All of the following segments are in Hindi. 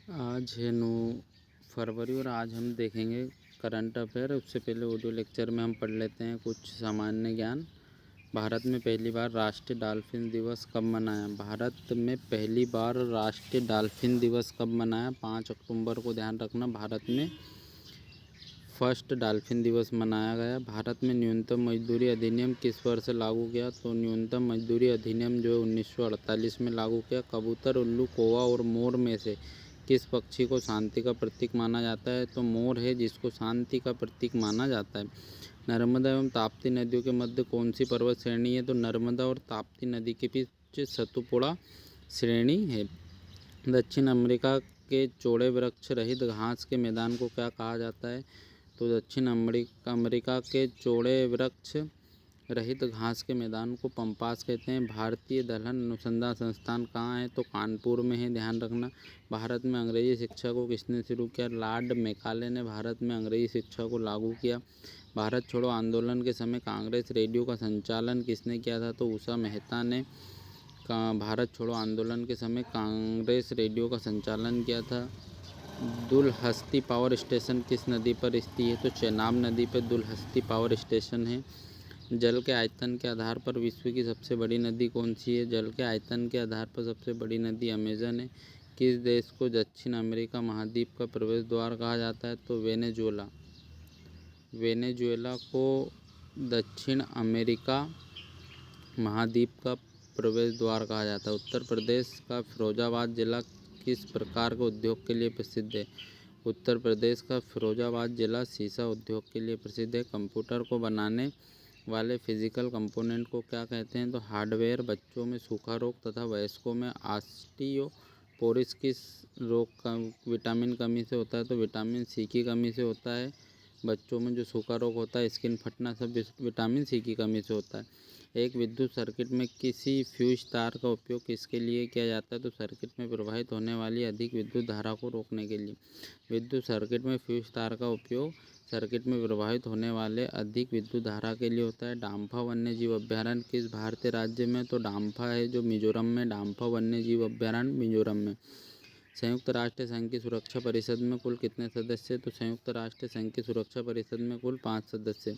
आज है 9 फरवरी और आज हम देखेंगे करंट अफेयर। उससे पहले ऑडियो लेक्चर में हम पढ़ लेते हैं कुछ सामान्य ज्ञान। भारत में पहली बार राष्ट्रीय डॉल्फिन दिवस कब मनाया? भारत में पहली बार राष्ट्रीय डॉल्फिन दिवस कब मनाया? 5 अक्टूबर को। ध्यान रखना, भारत में फर्स्ट डॉल्फिन दिवस मनाया गया। भारत में न्यूनतम मजदूरी अधिनियम किस वर्ष लागू किया? तो न्यूनतम मजदूरी अधिनियम जो 1948 में लागू किया। कबूतर, उल्लू, कौवा और मोर में से किस पक्षी को शांति का प्रतीक माना जाता है? तो मोर है जिसको शांति का प्रतीक माना जाता है। नर्मदा एवं ताप्ती नदियों के मध्य कौन सी पर्वत श्रेणी है? तो नर्मदा और ताप्ती नदी के बीच सतपुड़ा श्रेणी है। दक्षिण अमेरिका के चौड़े वृक्ष रहित घास के मैदान को क्या कहा जाता है? तो दक्षिण अमेरिका के चौड़े वृक्ष रहित घास के मैदान को पम्पास कहते हैं। भारतीय दलहन अनुसंधान संस्थान कहाँ है? तो कानपुर में है। ध्यान रखना। भारत में अंग्रेजी शिक्षा को किसने शुरू किया? लॉर्ड मैकाले ने भारत में अंग्रेजी शिक्षा को लागू किया। भारत छोड़ो आंदोलन के समय कांग्रेस रेडियो का संचालन किसने किया था? तो उषा मेहता ने भारत छोड़ो आंदोलन के समय कांग्रेस रेडियो का संचालन किया था। दुलहस्ती पावर स्टेशन किस नदी पर स्थित है? तो चेनाब नदी पर दुलहस्ती पावर स्टेशन है। जल के आयतन के आधार पर विश्व की सबसे बड़ी नदी कौन सी है? जल के आयतन के आधार पर सबसे बड़ी नदी अमेजन है। किस देश को दक्षिण अमेरिका महाद्वीप का प्रवेश द्वार कहा जाता है? तो वेनेजुएला। वेनेजुएला को दक्षिण अमेरिका महाद्वीप का प्रवेश द्वार कहा जाता है। उत्तर प्रदेश का फिरोजाबाद जिला किस प्रकार के उद्योग के लिए प्रसिद्ध है? उत्तर प्रदेश का फिरोजाबाद जिला सीसा उद्योग के लिए प्रसिद्ध है। कंप्यूटर को बनाने वाले फिजिकल कंपोनेंट को क्या कहते हैं? तो हार्डवेयर। बच्चों में सूखा रोग तथा वयस्कों में ऑस्टियोपोरोसिस किस रोग का विटामिन कमी से होता है? तो विटामिन सी की कमी से होता है। बच्चों में जो सूखा रोग होता है, स्किन फटना, सब विटामिन सी की कमी से होता है। एक विद्युत सर्किट में किसी फ्यूज तार का उपयोग किसके लिए किया जाता है? तो सर्किट में प्रवाहित होने वाली अधिक विद्युत धारा को रोकने के लिए। विद्युत सर्किट में फ्यूज तार का उपयोग सर्किट में प्रवाहित होने वाले अधिक विद्युत धारा के लिए होता है। डाम्फा वन्य जीव अभ्यारण्य किस भारतीय राज्य में? तो डाम्फा है जो मिजोरम में। डाम्फा वन्य जीव अभ्यारण्य मिजोरम में। संयुक्त राष्ट्र संघ की सुरक्षा परिषद में कुल कितने सदस्य? तो संयुक्त राष्ट्र संघ की सुरक्षा परिषद में कुल 5 सदस्य।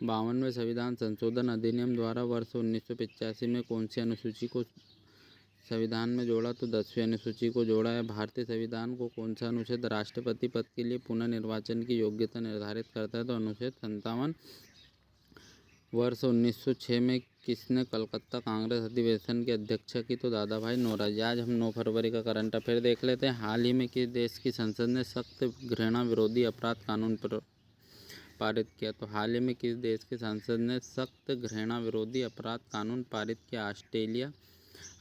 52वें संविधान संशोधन अधिनियम द्वारा वर्ष 1985 में कौन सी अनुसूची को संविधान में जोड़ा? तो 10वीं अनुसूची को जोड़ा है। भारतीय संविधान को कौन सा अनुच्छेद राष्ट्रपति पद के लिए पुनर्निर्वाचन की योग्यता निर्धारित करता है? तो अनुच्छेद 57। वर्ष 1906 में किसने कलकत्ता कांग्रेस अधिवेशन की अध्यक्षता की? तो दादा भाई नौरोजी। आज हम 9 फरवरी का करंट अफेयर देख लेते हैं। हाल ही में किस देश की संसद ने सख्त घृणा विरोधी अपराध कानून पारित किया? तो हाल ही में किस देश की संसद ने सख्त घृणा विरोधी अपराध कानून पारित किया? ऑस्ट्रेलिया।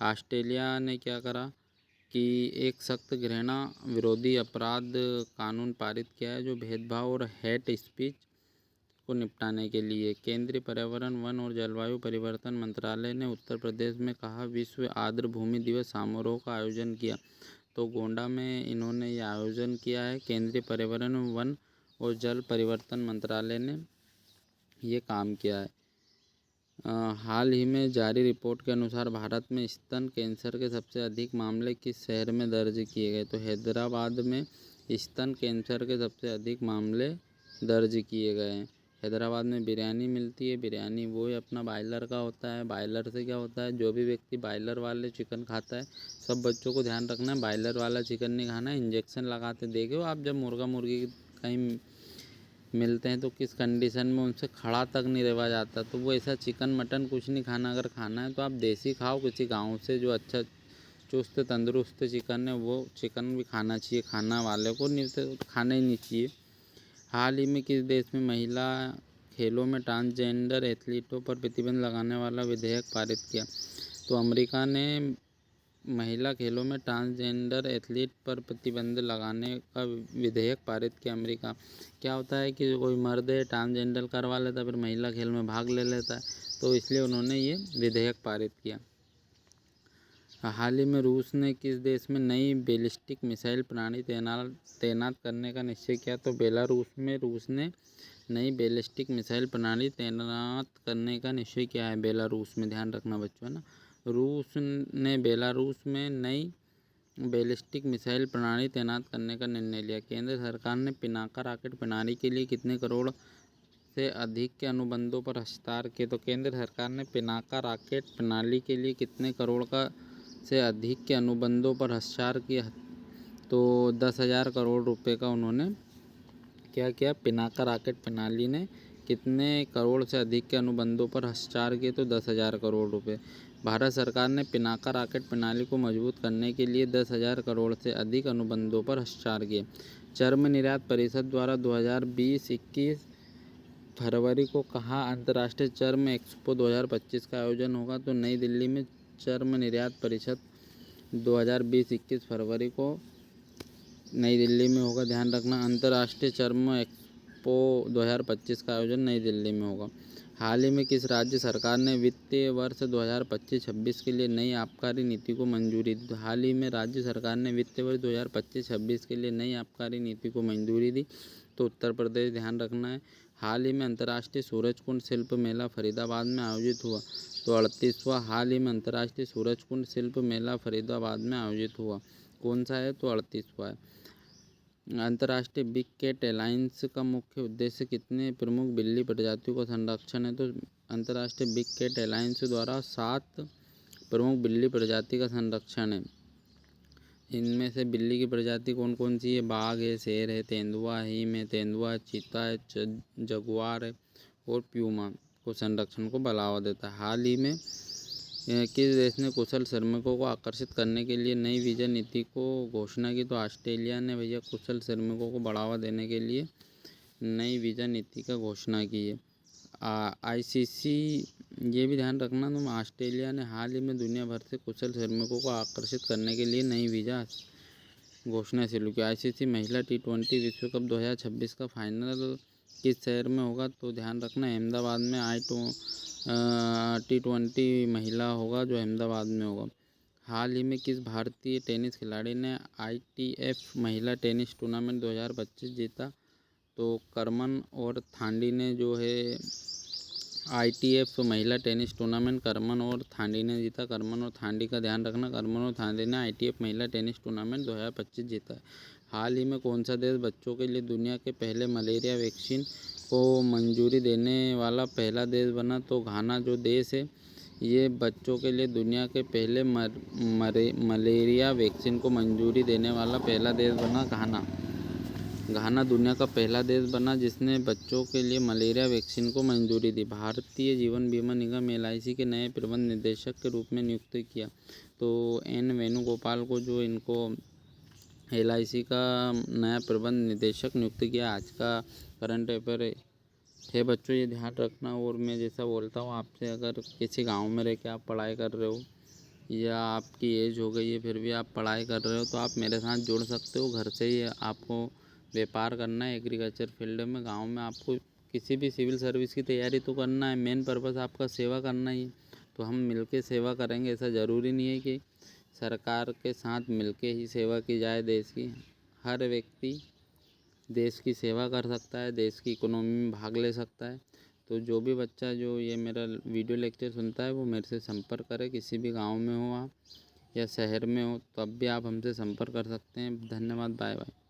ऑस्ट्रेलिया ने क्या करा कि एक सख्त घृणा विरोधी अपराध कानून पारित किया है जो भेदभाव और हेट स्पीच को निपटाने के लिए। केंद्रीय पर्यावरण, वन और जलवायु परिवर्तन मंत्रालय ने उत्तर प्रदेश में कहा विश्व आर्द्र भूमि दिवस समारोह का आयोजन किया? तो गोंडा में इन्होंने ये आयोजन किया है। केंद्रीय पर्यावरण, वन और जल परिवर्तन मंत्रालय ने ये काम किया है। हाल ही में जारी रिपोर्ट के अनुसार भारत में स्तन कैंसर के सबसे अधिक मामले किस शहर में दर्ज किए गए? तो हैदराबाद में स्तन कैंसर के सबसे अधिक मामले दर्ज किए गए हैं। हैदराबाद में बिरयानी मिलती है। बिरयानी वो ही अपना बॉयलर का होता है। बॉयलर से क्या होता है, जो भी व्यक्ति बॉयलर वाले चिकन खाता है, सब बच्चों को ध्यान रखना है बॉयलर वाला चिकन नहीं खाना है। इंजेक्शन लगाते देखे हो आप, जब मुर्गा मुर्गी कहीं मिलते हैं तो किस कंडीशन में उनसे खड़ा तक नहीं रहा जाता। तो वो ऐसा चिकन मटन कुछ नहीं खाना। अगर खाना है तो आप देसी खाओ, किसी गांव से जो अच्छा चुस्त तंदुरुस्त चिकन है वो चिकन भी खाना चाहिए खाना वाले को, नहीं तो खाना ही नहीं चाहिए। हाल ही में किस देश में महिला खेलों में ट्रांसजेंडर एथलीटों पर प्रतिबंध लगाने वाला विधेयक पारित किया? तो अमेरिका ने महिला खेलों में ट्रांसजेंडर एथलीट पर प्रतिबंध लगाने का विधेयक पारित किया। अमेरिका क्या होता है कि कोई मर्द है ट्रांसजेंडर करवा लेता है, फिर महिला खेल में भाग ले लेता है, तो इसलिए उन्होंने ये विधेयक पारित किया। हाल ही में रूस ने किस देश में नई बैलिस्टिक मिसाइल प्रणाली तैनात करने का निश्चय किया? तो बेलारूस में रूस ने नई बैलिस्टिक मिसाइल प्रणाली तैनात करने का निश्चय किया है। बेलारूस में, ध्यान रखना बच्चों, है ना। रूस ने बेलारूस में नई बैलिस्टिक मिसाइल प्रणाली तैनात करने का निर्णय लिया। केंद्र सरकार ने पिनाका रॉकेट प्रणाली के लिए कितने करोड़ से अधिक के अनुबंधों पर हस्ताक्षर किए? तो केंद्र सरकार ने पिनाका रॉकेट प्रणाली के लिए कितने करोड़ का से अधिक के अनुबंधों पर हस्ताक्षर किया? तो 10,000 करोड़ रुपए का उन्होंने क्या किया? पिनाका रॉकेट प्रणाली ने कितने करोड़ से अधिक के अनुबंधों पर हस्ताक्षर किए? तो 10,000 करोड़ रुपए। भारत सरकार ने पिनाका रॉकेट प्रणाली को मजबूत करने के लिए 10,000 करोड़ से अधिक अनुबंधों पर हस्ताक्षर किए। चर्म निर्यात परिषद द्वारा 2020-21 फरवरी को कहाँ अंतर्राष्ट्रीय चर्म एक्सपो 2025 का आयोजन होगा? तो नई दिल्ली में चर्म निर्यात परिषद 2020-21 फरवरी को नई दिल्ली में होगा। ध्यान रखना, अंतर्राष्ट्रीय चर्म एक्सपो 2025 का आयोजन नई दिल्ली में होगा। हाल ही में किस राज्य सरकार ने वित्तीय वर्ष 2025-26 के लिए नई आबकारी नीति को मंजूरी दी? हाल ही में राज्य सरकार ने वित्तीय वर्ष 2025-26 के लिए नई आबकारी नीति को मंजूरी दी। तो उत्तर प्रदेश। ध्यान रखना है। हाल ही में अंतर्राष्ट्रीय सूरजकुंड शिल्प मेला फरीदाबाद में आयोजित हुआ। तो 38वां हाल ही में अंतर्राष्ट्रीय सूरजकुंड शिल्प मेला फरीदाबाद में आयोजित हुआ। कौन सा है? तो 38वां है। अंतर्राष्ट्रीय बिग कैट अलायंस का मुख्य उद्देश्य कितने प्रमुख बिल्ली प्रजातियों का संरक्षण है? तो अंतर्राष्ट्रीय बिग कैट अलायंस द्वारा 7 प्रमुख बिल्ली प्रजाति का संरक्षण है। इनमें से बिल्ली की प्रजाति कौन कौन सी है? बाघ है, शेर है, तेंदुआ है, हिम है, तेंदुआ, चीता है, जगुआर है और प्यूमा को संरक्षण को बढ़ावा देता है। हाल ही में किस देश ने कुशल श्रमिकों को आकर्षित करने के लिए नई वीज़ा नीति को घोषणा की? तो ऑस्ट्रेलिया ने भैया कुशल श्रमिकों को बढ़ावा देने के लिए नई वीज़ा नीति का घोषणा की है। आईसीसी ये भी ध्यान रखना, तो ऑस्ट्रेलिया ने हाल ही में दुनिया भर से कुशल श्रमिकों को आकर्षित करने के लिए नई वीज़ा घोषणा शुरू की। आईसीसी महिला T20 विश्व कप 2026 का फाइनल किस शहर में होगा? तो ध्यान रखना, अहमदाबाद में T20 महिला होगा जो अहमदाबाद में होगा। हाल ही में किस भारतीय टेनिस खिलाड़ी ने ITF महिला टेनिस टूर्नामेंट 2025 जीता? तो करमन और थांडी ने जो है ITF महिला टेनिस टूर्नामेंट करमन और थांडी ने जीता। करमन और थांडी का ध्यान रखना, करमन और थांडी ने ITF महिला टेनिस टूर्नामेंट 2025 जीता है। हाल ही में कौन सा देश बच्चों के लिए दुनिया के पहले मलेरिया वैक्सीन को मंजूरी देने वाला पहला देश बना? तो घाना जो देश है ये बच्चों के लिए दुनिया के पहले मलेरिया वैक्सीन को मंजूरी देने वाला पहला देश बना। घाना दुनिया का पहला देश बना जिसने बच्चों के लिए मलेरिया वैक्सीन को मंजूरी दी। भारतीय जीवन बीमा निगम LIC के नए प्रबंध निदेशक के रूप में नियुक्त किया। तो N वेणुगोपाल को जो इनको LIC का नया प्रबंध निदेशक नियुक्त किया। आज का करंट अफेयर है बच्चों, ये ध्यान रखना। और मैं जैसा बोलता हूँ आपसे, अगर किसी गाँव में रह के आप पढ़ाई कर रहे हो या आपकी एज हो गई है फिर भी आप पढ़ाई कर रहे हो तो आप मेरे साथ जुड़ सकते हो। घर से ही आपको व्यापार करना है एग्रीकल्चर फील्ड में। गांव में आपको किसी भी सिविल सर्विस की तैयारी तो करना है, मेन पर्पस आपका सेवा करना ही। तो हम मिलके सेवा करेंगे। ऐसा ज़रूरी नहीं है कि सरकार के साथ मिलके ही सेवा की जाए देश की। हर व्यक्ति देश की सेवा कर सकता है, देश की इकोनॉमी में भाग ले सकता है। तो जो भी बच्चा जो ये मेरा वीडियो लेक्चर सुनता है वो मेरे से संपर्क करे। किसी भी गांव में हो आप या शहर में हो तो अब भी आप हमसे संपर्क कर सकते हैं। धन्यवाद, बाय बाय।